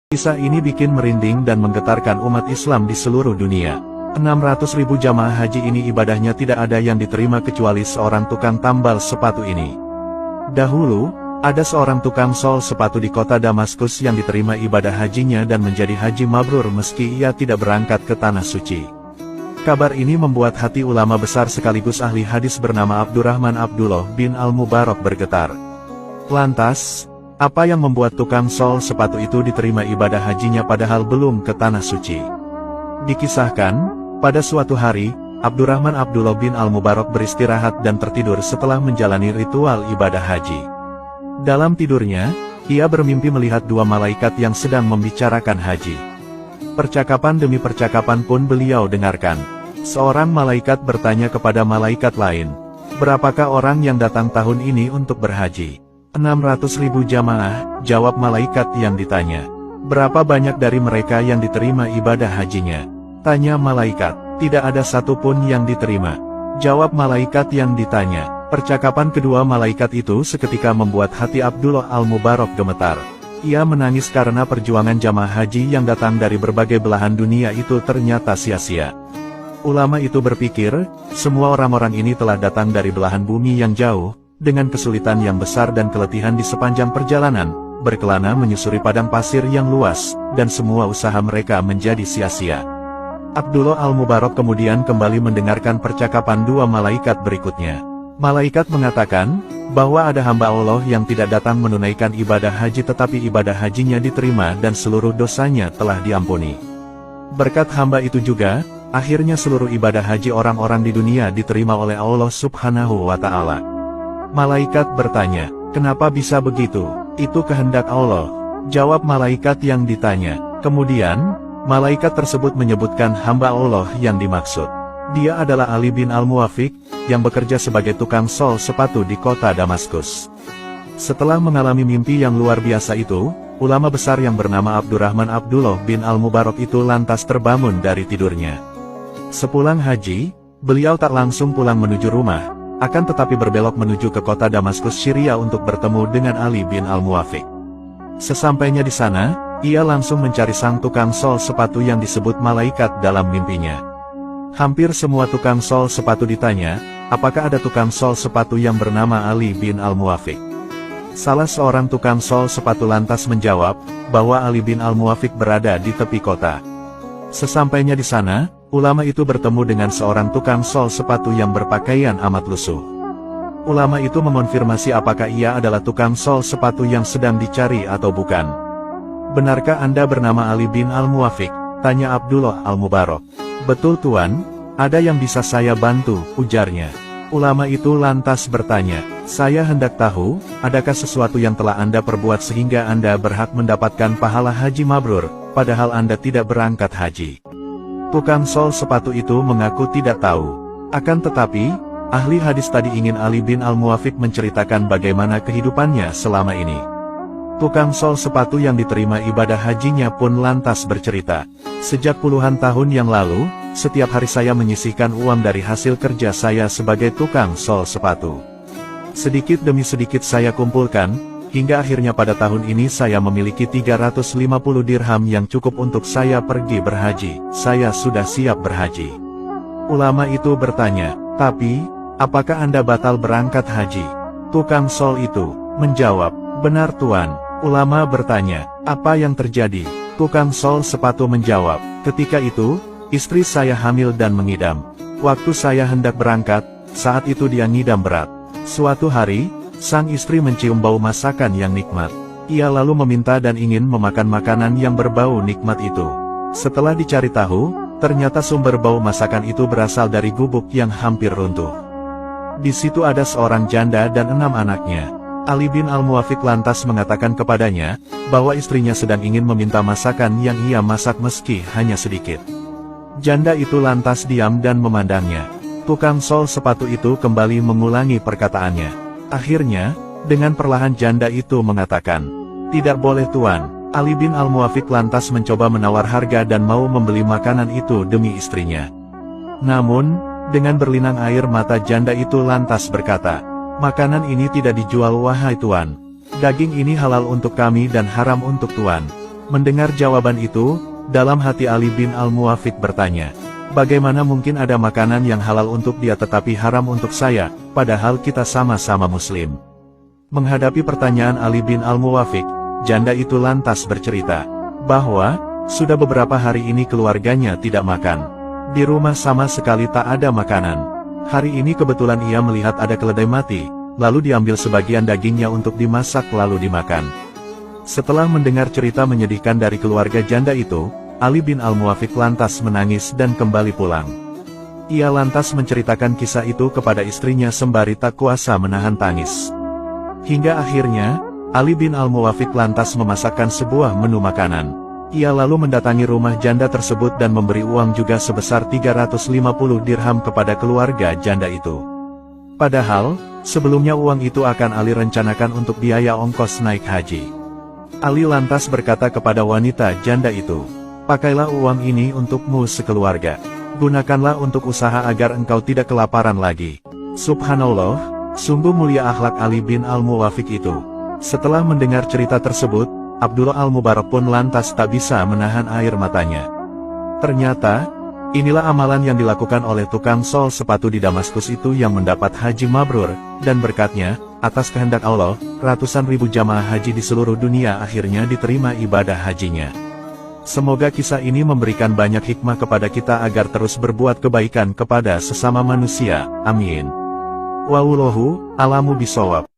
Kisah ini bikin merinding dan menggetarkan umat Islam di seluruh dunia. 600.000 jamaah haji ini ibadahnya tidak ada yang diterima kecuali seorang tukang tambal sepatu ini. Dahulu, ada seorang tukang sol sepatu di kota Damaskus yang diterima ibadah hajinya dan menjadi haji mabrur meski ia tidak berangkat ke Tanah Suci. Kabar ini membuat hati ulama besar sekaligus ahli hadis bernama Abdurrahman Abdullah bin Al-Mubarak bergetar. Lantas, apa yang membuat tukang sol sepatu itu diterima ibadah hajinya padahal belum ke Tanah Suci? Dikisahkan, pada suatu hari, Abdurrahman Abdullah bin Al-Mubarak beristirahat dan tertidur setelah menjalani ritual ibadah haji. Dalam tidurnya, ia bermimpi melihat dua malaikat yang sedang membicarakan haji. Percakapan demi percakapan pun beliau dengarkan. Seorang malaikat bertanya kepada malaikat lain, "Berapakah orang yang datang tahun ini untuk berhaji?" 600.000 jamaah, jawab malaikat yang ditanya. "Berapa banyak dari mereka yang diterima ibadah hajinya?" tanya malaikat. "Tidak ada satupun yang diterima," jawab malaikat yang ditanya. Percakapan kedua malaikat itu seketika membuat hati Abdullah Al-Mubarak gemetar. Ia menangis karena perjuangan jamaah haji yang datang dari berbagai belahan dunia itu ternyata sia-sia. Ulama itu berpikir, semua orang-orang ini telah datang dari belahan bumi yang jauh, dengan kesulitan yang besar dan keletihan di sepanjang perjalanan, berkelana menyusuri padang pasir yang luas, dan semua usaha mereka menjadi sia-sia. Abdullah Al-Mubarak kemudian kembali mendengarkan percakapan dua malaikat berikutnya. Malaikat mengatakan, bahwa ada hamba Allah yang tidak datang menunaikan ibadah haji tetapi ibadah hajinya diterima dan seluruh dosanya telah diampuni. Berkat hamba itu juga, akhirnya seluruh ibadah haji orang-orang di dunia diterima oleh Allah Subhanahu wa Ta'ala. Malaikat bertanya, "Kenapa bisa begitu?" "Itu kehendak Allah," jawab malaikat yang ditanya. Kemudian, malaikat tersebut menyebutkan hamba Allah yang dimaksud. Dia adalah Ali bin Al-Muwafiq, yang bekerja sebagai tukang sol sepatu di kota Damaskus. Setelah mengalami mimpi yang luar biasa itu, ulama besar yang bernama Abdurrahman Abdullah bin Al-Mubarak itu lantas terbangun dari tidurnya. Sepulang haji, beliau tak langsung pulang menuju rumah, akan tetapi berbelok menuju ke kota Damaskus Syria untuk bertemu dengan Ali bin Al-Muwafiq. Sesampainya di sana, ia langsung mencari sang tukang sol sepatu yang disebut malaikat dalam mimpinya. Hampir semua tukang sol sepatu ditanya, apakah ada tukang sol sepatu yang bernama Ali bin Al-Muwafiq. Salah seorang tukang sol sepatu lantas menjawab, bahwa Ali bin Al-Muwafiq berada di tepi kota. Sesampainya di sana, ulama itu bertemu dengan seorang tukang sol sepatu yang berpakaian amat lusuh. Ulama itu mengonfirmasi apakah ia adalah tukang sol sepatu yang sedang dicari atau bukan. "Benarkah Anda bernama Ali bin Al-Muwafiq?" tanya Abdullah Al-Mubarak. "Betul Tuan, ada yang bisa saya bantu," ujarnya. Ulama itu lantas bertanya, "Saya hendak tahu, adakah sesuatu yang telah Anda perbuat sehingga Anda berhak mendapatkan pahala haji mabrur, padahal Anda tidak berangkat haji?" Tukang sol sepatu itu mengaku tidak tahu. Akan tetapi, ahli hadis tadi ingin Ali bin Al-Muwafiq menceritakan bagaimana kehidupannya selama ini. Tukang sol sepatu yang diterima ibadah hajinya pun lantas bercerita, "Sejak puluhan tahun yang lalu, setiap hari saya menyisihkan uang dari hasil kerja saya sebagai tukang sol sepatu. Sedikit demi sedikit saya kumpulkan, hingga akhirnya pada tahun ini saya memiliki 350 dirham yang cukup untuk saya pergi berhaji. Saya sudah siap berhaji." Ulama itu bertanya, "Tapi, apakah Anda batal berangkat haji?" Tukang sol itu menjawab, "Benar Tuan." Ulama bertanya, "Apa yang terjadi?" Tukang sol sepatu menjawab, "Ketika itu, istri saya hamil dan mengidam. Waktu saya hendak berangkat, saat itu dia ngidam berat. Suatu hari, sang istri mencium bau masakan yang nikmat. Ia lalu meminta dan ingin memakan makanan yang berbau nikmat itu. Setelah dicari tahu, ternyata sumber bau masakan itu berasal dari gubuk yang hampir runtuh. Di situ ada seorang janda dan 6 anaknya. Ali bin Al-Muwafiq lantas mengatakan kepadanya, bahwa istrinya sedang ingin meminta masakan yang ia masak meski hanya sedikit. Janda itu lantas diam dan memandangnya. Tukang sol sepatu itu kembali mengulangi perkataannya. Akhirnya, dengan perlahan janda itu mengatakan, "Tidak boleh Tuan." Ali bin Al-Muwafiq lantas mencoba menawar harga dan mau membeli makanan itu demi istrinya. Namun, dengan berlinang air mata janda itu lantas berkata, "Makanan ini tidak dijual wahai Tuan. Daging ini halal untuk kami dan haram untuk Tuan." Mendengar jawaban itu, dalam hati Ali bin Al-Muwafiq bertanya, bagaimana mungkin ada makanan yang halal untuk dia tetapi haram untuk saya, padahal kita sama-sama muslim? Menghadapi pertanyaan Ali bin Al-Muwafiq, janda itu lantas bercerita, bahwa, sudah beberapa hari ini keluarganya tidak makan. Di rumah sama sekali tak ada makanan. Hari ini kebetulan ia melihat ada keledai mati, lalu diambil sebagian dagingnya untuk dimasak lalu dimakan. Setelah mendengar cerita menyedihkan dari keluarga janda itu, Ali bin Al-Muwafiq lantas menangis dan kembali pulang. Ia lantas menceritakan kisah itu kepada istrinya sembari tak kuasa menahan tangis. Hingga akhirnya, Ali bin Al-Muwafiq lantas memasakkan sebuah menu makanan. Ia lalu mendatangi rumah janda tersebut dan memberi uang juga sebesar 350 dirham kepada keluarga janda itu. Padahal, sebelumnya uang itu akan Ali rencanakan untuk biaya ongkos naik haji. Ali lantas berkata kepada wanita janda itu, pakailah uang ini untukmu sekeluarga. Gunakanlah untuk usaha agar engkau tidak kelaparan lagi. Subhanallah, sungguh mulia akhlak Ali bin Al-Muwafiq itu. Setelah mendengar cerita tersebut, Abdullah Al-Mubarak pun lantas tak bisa menahan air matanya. Ternyata, inilah amalan yang dilakukan oleh tukang sol sepatu di Damaskus itu yang mendapat haji mabrur, dan berkatnya, atas kehendak Allah, ratusan ribu jamaah haji di seluruh dunia akhirnya diterima ibadah hajinya. Semoga kisah ini memberikan banyak hikmah kepada kita agar terus berbuat kebaikan kepada sesama manusia. Amin. Wallahu a'lamu bishawab.